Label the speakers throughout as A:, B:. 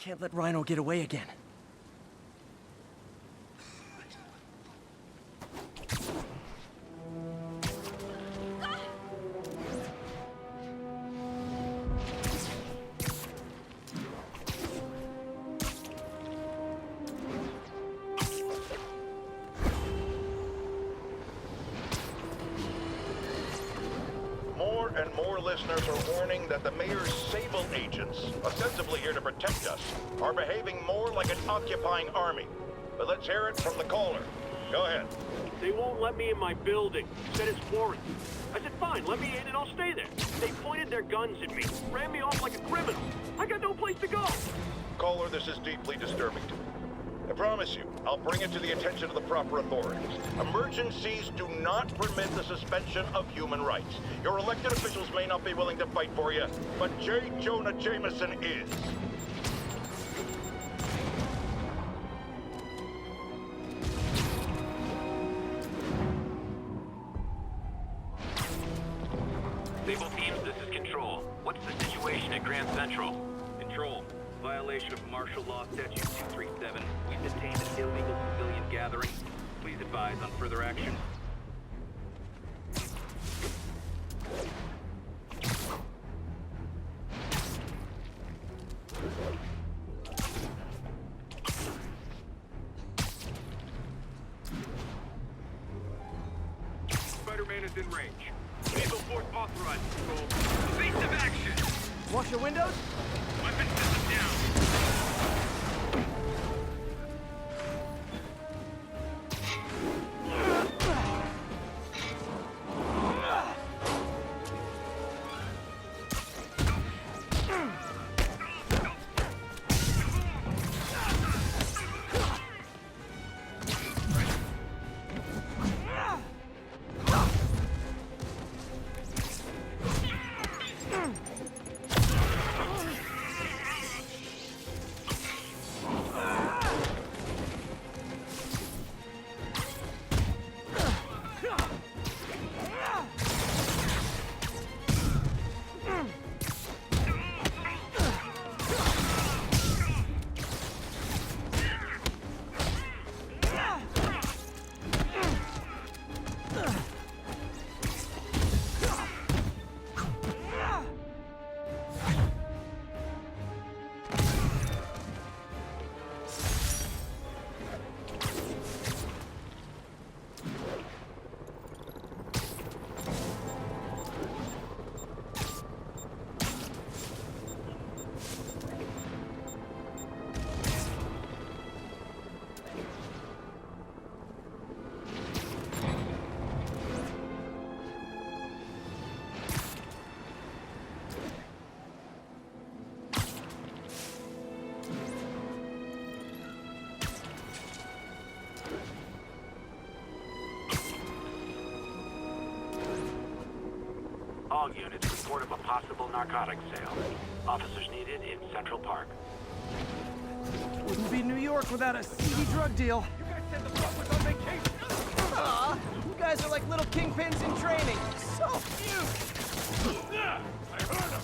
A: Can't let Rhino get away again.
B: More and more listeners are warning that the mayor's Sable agents, ostensibly here to protect us, are behaving more like an occupying army. But let's hear it from the caller. Go ahead.
C: They won't let me in my building. Said it's warranted. I said, fine, let me in and I'll stay there. They pointed their guns at me, ran me off like a criminal. I got no place to go.
B: Caller, this is deeply disturbing to me. I promise you, I'll bring it to the attention of the proper authorities. Emergencies do not permit the suspension of human rights. Your elected officials may not be willing to fight for you, but J. Jonah Jameson is.
D: Sable teams, this is Control. What's the situation at Grand Central?
E: Control. Violation of Martial Law Statute 237. We've detained an illegal civilian gathering. Please advise on further action.
C: Spider-Man is in range. Lethal force authorized, Control.
D: Evasive action!
A: Wash your windows?
D: Weapon system down! All units report of a possible narcotics sale. Officers needed in Central Park.
A: Wouldn't be New York without a seedy drug deal.
C: You guys said the fuck was on vacation.
A: Aw, you guys are like little kingpins in training. So cute!
C: I heard him.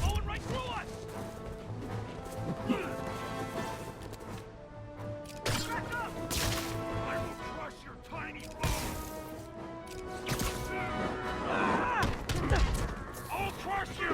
C: Going right through us. Back up! I will crush your tiny bones. I'll crush you.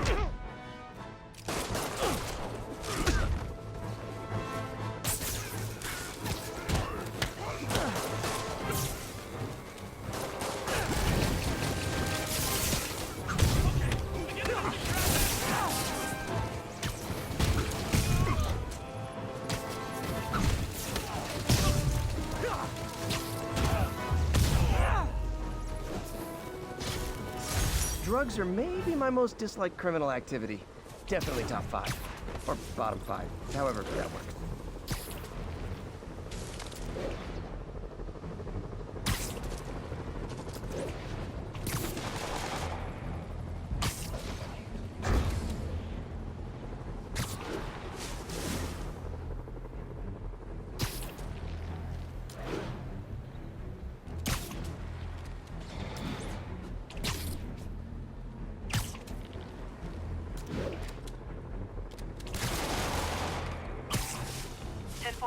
A: Drugs are maybe my most disliked criminal activity. Definitely top 5. Or bottom 5. However that works.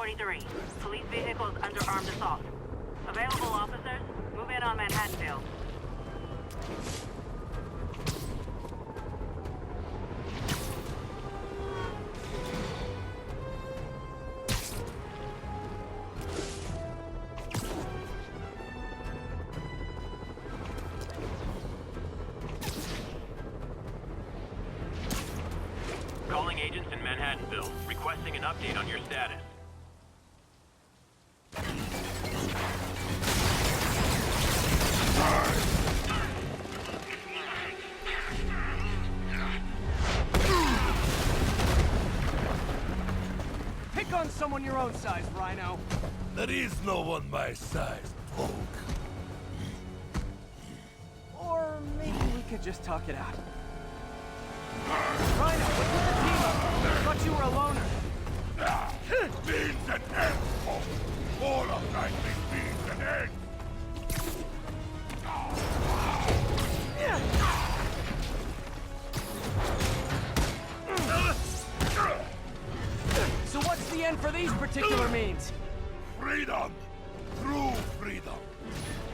F: 43. Police vehicles under armed assault. Available officers, move in on Manhattanville.
C: Calling agents in Manhattanville, requesting an update on your status.
A: Pick on someone your own size, Rhino.
G: There is no one my size, Poke.
A: Or maybe we could just talk it out. Rhino, what's with the team up? I thought you were a loner.
G: Beans and eggs, Poke. All of life is beans and eggs.
A: So what's the end for these particular means?
G: Freedom! True freedom!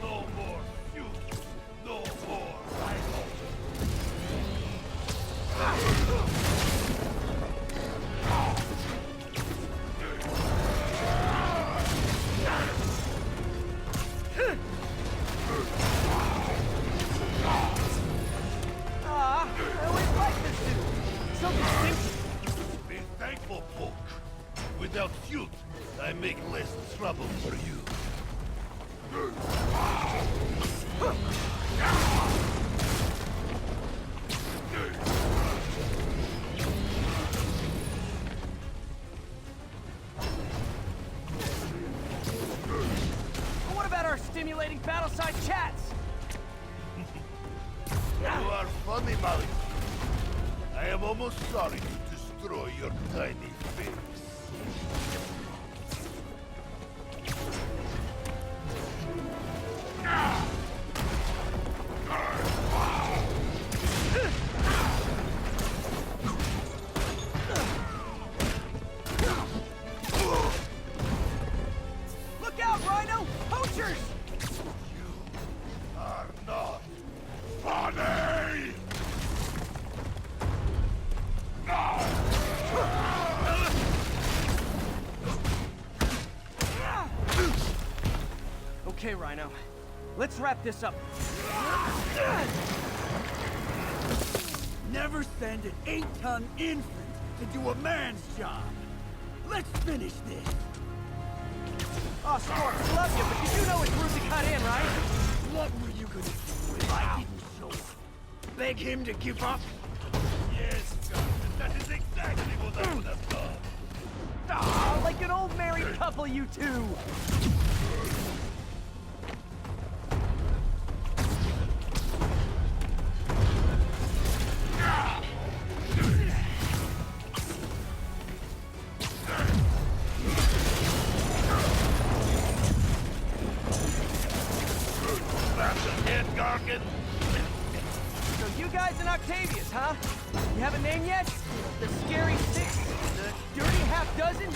G: No more feud! No more Rhino!
A: I always liked this dude. So distinct.
G: Be thankful, Poke. Without feud, I make less trouble for you.
A: What about our stimulating battle-side chats?
G: You are funny, Molly. I am almost sorry to destroy your tiny face.
A: Look out, Rhino! Poachers!
G: You are not funny!
A: Okay, Rhino. Let's wrap this up.
H: Never send an 8-ton infant to do a man's job. Let's finish this.
A: Oh, Scorp, love you, but you do know it's rude to cut in, right?
H: What were you gonna do if I didn't show up? Beg him to give up?
G: Yes, Captain, that is exactly what I would have done.
A: Ah, like an old married couple, you two. So you guys in Octavius, huh? You have a name yet? The Scary Six? The Dirty Half Dozen?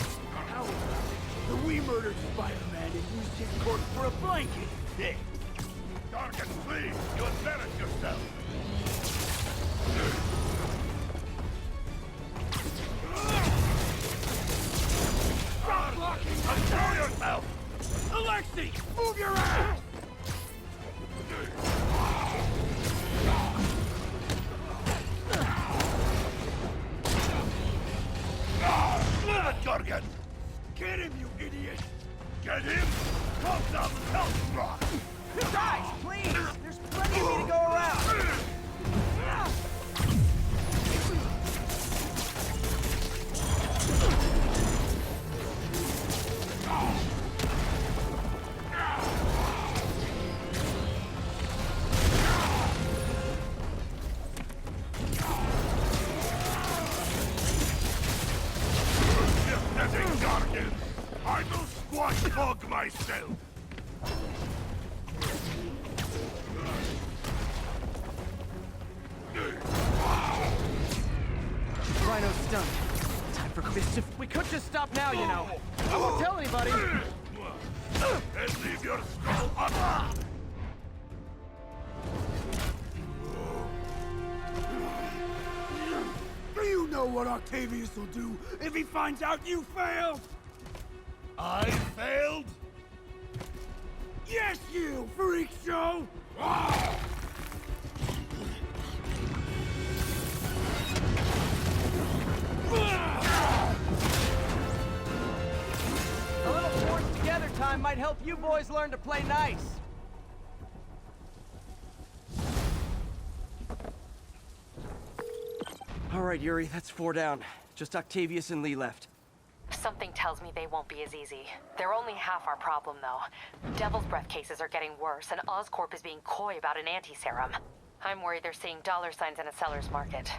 H: The we murdered Spider-Man and used his corpse for a blanket.
G: Hey, Gargan, please, you embarrass yourself.
H: Stop blocking!
G: Control yourself!
H: Alexei, move your ass!
G: Move it, Gargan!
H: Get him, you idiot!
G: Get him! Call some health rock!
A: Guys, please! There's plenty of me to go around!
G: Pathetic Gargan! I will squash Fog myself!
A: Rhino's stunned. Time for mischief. We could just stop now, you know. I won't tell anybody.
G: And leave your skull up!
H: Do you know what Octavius will do if he finds out you failed?
G: I failed?
H: Yes, you freak show!
A: A little forced together time might help you boys learn to play nice. All right, Yuri, that's 4 down. Just Octavius and Lee left.
I: Something tells me they won't be as easy. They're only half our problem, though. Devil's Breath cases are getting worse, and Oscorp is being coy about an anti-serum. I'm worried they're seeing dollar signs in a seller's market.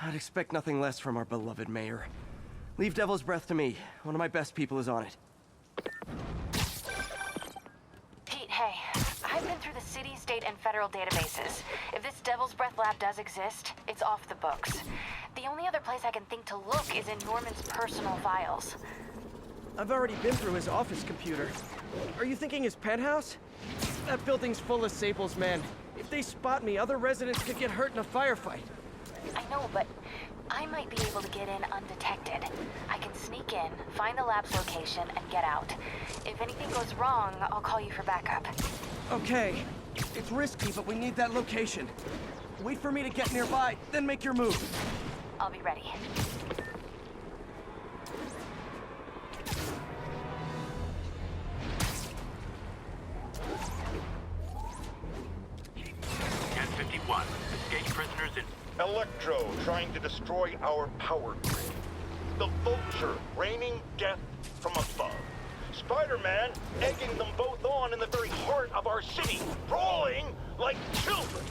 A: I'd expect nothing less from our beloved mayor. Leave Devil's Breath to me. One of my best people is on it.
I: Pete, hey. I've been through the city, state, and federal databases. If this Devil's Breath lab does exist, it's off the books. The only other place I can think to look is in Norman's personal files.
A: I've already been through his office computer. Are you thinking his penthouse? That building's full of Sables, man. If they spot me, other residents could get hurt in a firefight.
I: I know, but I might be able to get in undetected. I can sneak in, find the lab's location, and get out. If anything goes wrong, I'll call you for backup.
A: Okay. It's risky, but we need that location. Wait for me to get nearby, then make your move.
I: I'll be ready.
D: Escape prisoners in...
B: Electro trying to destroy our power grid. The Vulture raining death from above. Spider-Man egging them both on in the very heart of our city, brawling like children.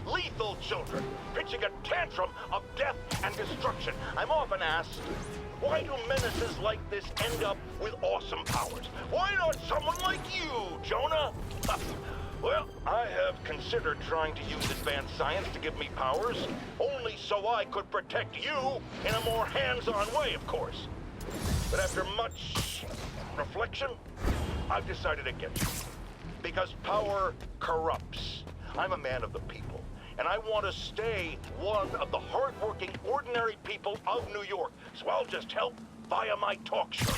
B: Lethal children, pitching a tantrum of death and destruction. I'm often asked, why do menaces like this end up with awesome powers? Why not someone like you, Jonah? Well, I have considered trying to use advanced science to give me powers, only so I could protect you in a more hands-on way, of course. But after much reflection, I've decided against it. Because power corrupts. I'm a man of the people, and I want to stay one of the hard-working, ordinary people of New York, so I'll just help via my talk show.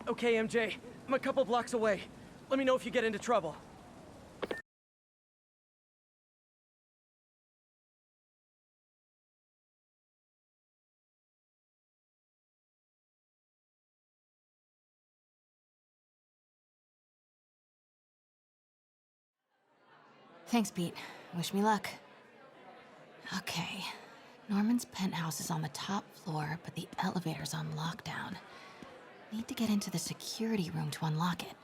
A: Okay, MJ. I'm a couple blocks away. Let me know if you get into trouble.
J: Thanks, Pete. Wish me luck. Okay. Norman's penthouse is on the top floor, but the elevator's on lockdown. Need to get into the security room to unlock it.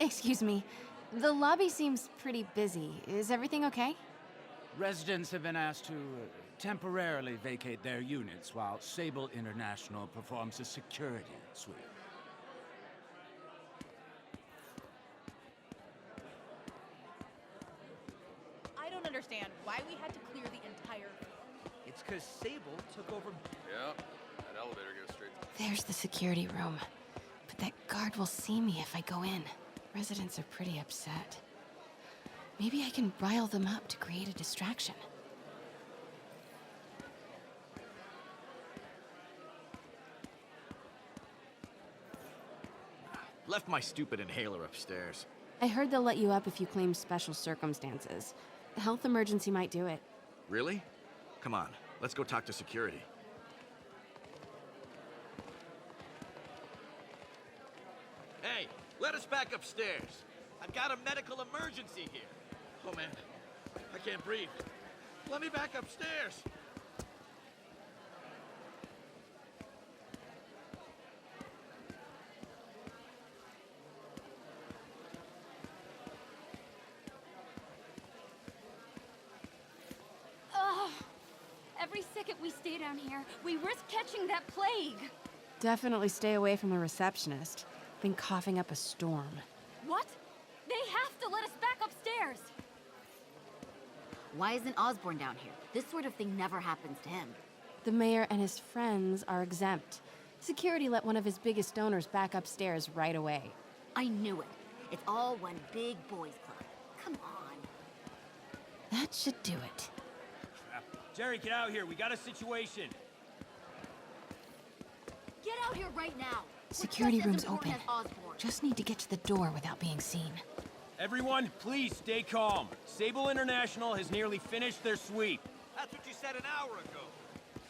J: Excuse me. The lobby seems pretty busy. Is everything okay?
K: Residents have been asked to temporarily vacate their units while Sable International performs a security sweep.
L: I don't understand why we had to clear the entire floor.
M: It's because Sable took over...
N: Yeah, that elevator goes straight...
J: There's the security room. But that guard will see me if I go in. Residents are pretty upset. Maybe I can rile them up to create a distraction.
M: Left my stupid inhaler upstairs.
J: I heard they'll let you up if you claim special circumstances. A health emergency might do it.
M: Really? Come on, let's go talk to security. Hey, let us back upstairs. I've got a medical emergency here. Oh man, I can't breathe. Let me back upstairs.
L: Every second we stay down here, we risk catching that plague.
J: Definitely stay away from the receptionist. Been coughing up a storm.
L: What? They have to let us back upstairs.
O: Why isn't Osborn down here? This sort of thing never happens to him.
J: The mayor and his friends are exempt. Security let one of his biggest donors back upstairs right away.
O: I knew it. It's all one big boys club. Come on.
J: That should do it.
P: Jerry, get out here. We got a situation.
O: Get out here right now.
J: Security room's open. Just need to get to the door without being seen.
P: Everyone, please stay calm. Sable International has nearly finished their sweep.
M: That's what you said an hour ago.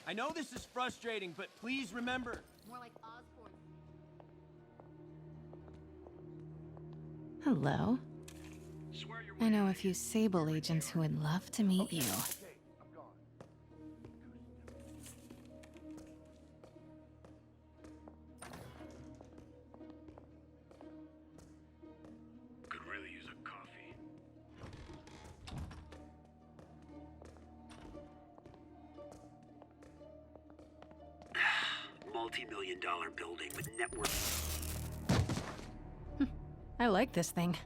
P: I know this is frustrating, but please remember.
O: More like Osborn.
J: Hello. I know a few Sable agents who would love to meet you.
D: Could really use a coffee. Multi-million-dollar building with network.
J: I like this thing.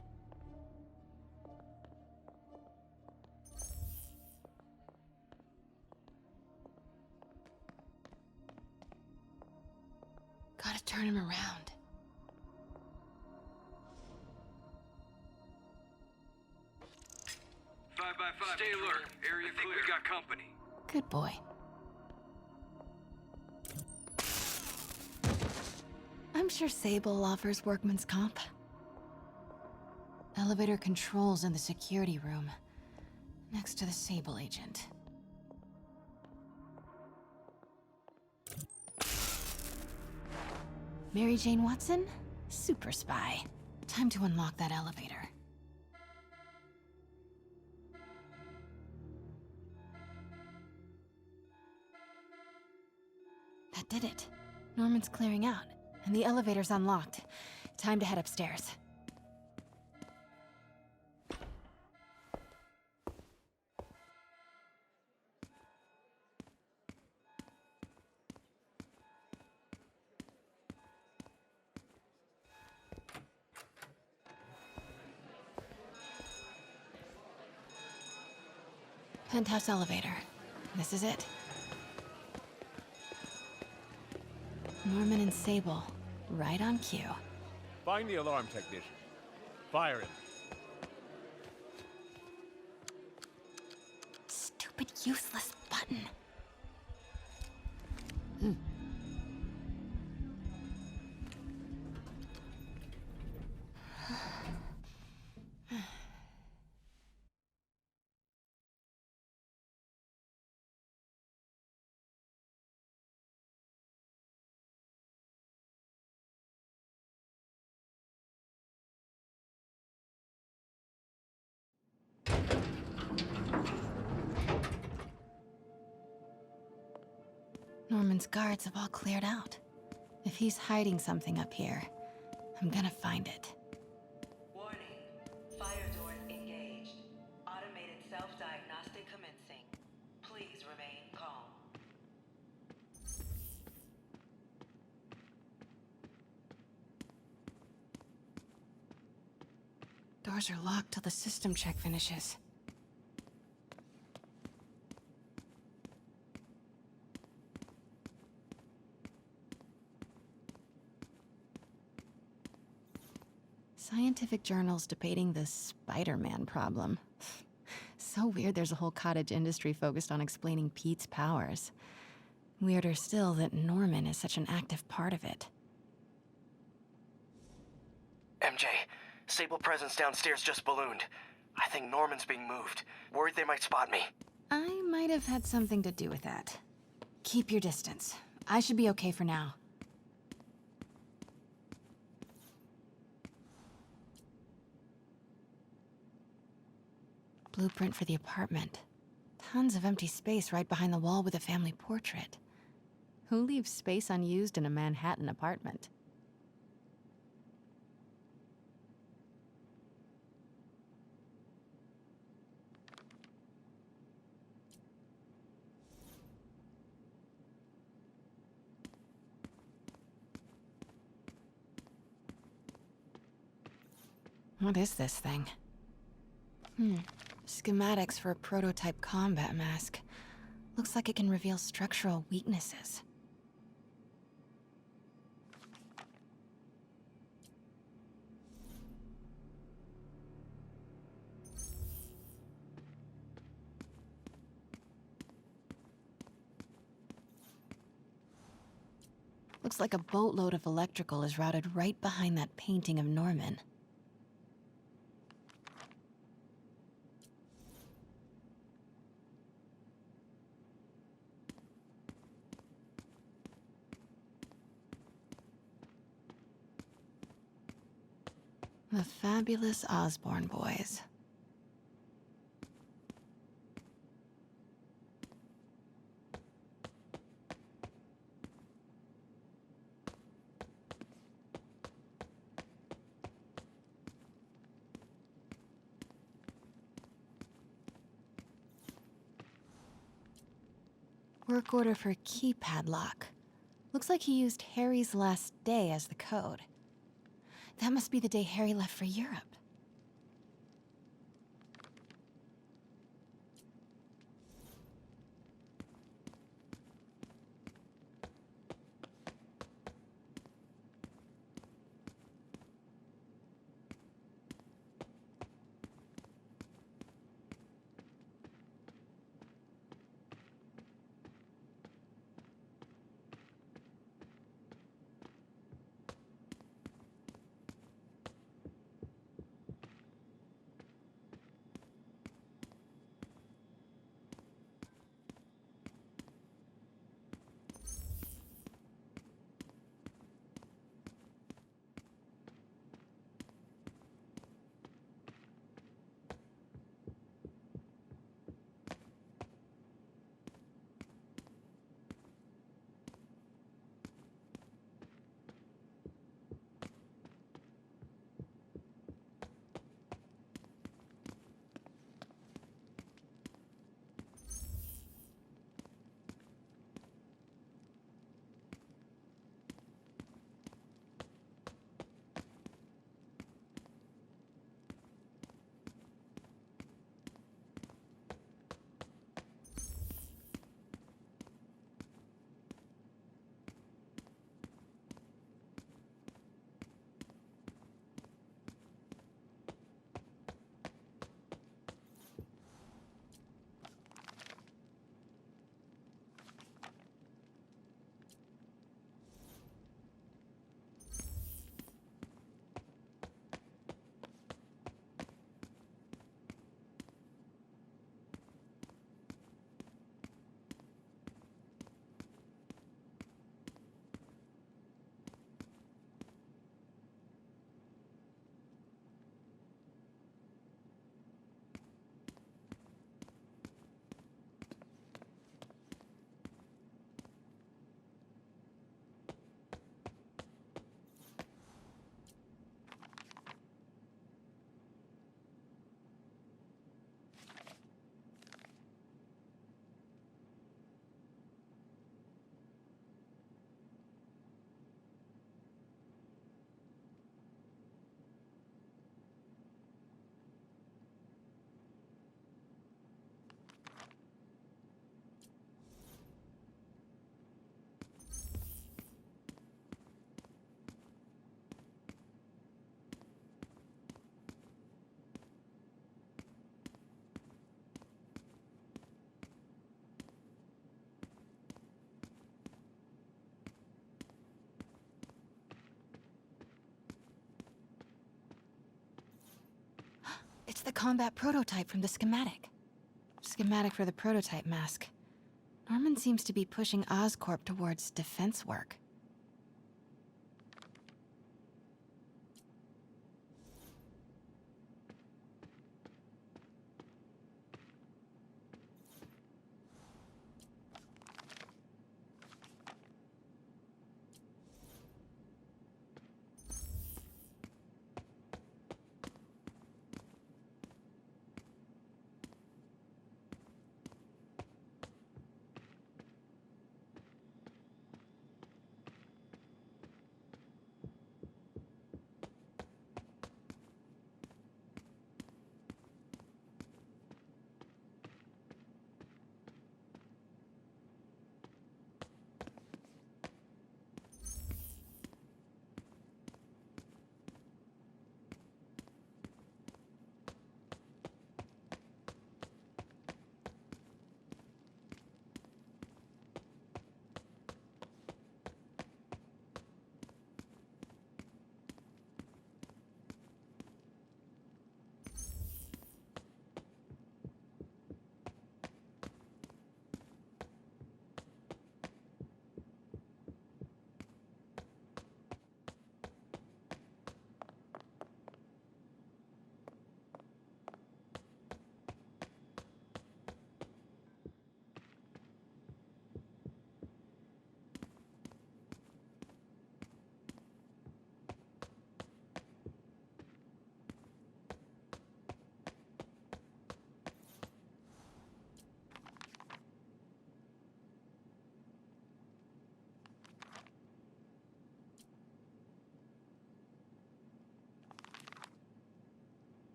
J: Gotta turn him around.
E: 5x5. Stay alert. Area clear. We got company.
J: Good boy. I'm sure Sable offers workman's comp. Elevator controls in the security room, next to the Sable agent. Mary Jane Watson? Super spy. Time to unlock that elevator. That did it. Norman's clearing out, and the elevator's unlocked. Time to head upstairs. Penthouse elevator. This is it. Norman and Sable, right on cue.
Q: Find the alarm technician. Fire him.
J: Stupid, useless button. Norman's guards have all cleared out. If he's hiding something up here, I'm gonna find it.
R: Warning. Fire door engaged. Automated self-diagnostic commencing. Please remain calm.
J: Doors are locked till the system check finishes. Scientific journals debating the Spider-Man problem. So weird there's a whole cottage industry focused on explaining Pete's powers. Weirder still that Norman is such an active part of it.
A: MJ, Sable presence downstairs just ballooned. I think Norman's being moved. Worried they might spot me.
J: I might have had something to do with that. Keep your distance. I should be okay for now. Blueprint for the apartment. Tons of empty space right behind the wall with a family portrait. Who leaves space unused in a Manhattan apartment? What is this thing? Schematics for a prototype combat mask. Looks like it can reveal structural weaknesses. Looks like a boatload of electrical is routed right behind that painting of Norman. The fabulous Osborne boys. Work order for keypad lock. Looks like he used Harry's last day as the code. That must be the day Harry left for Europe. It's the combat prototype from the schematic. Schematic for the prototype mask. Norman seems to be pushing Oscorp towards defense work.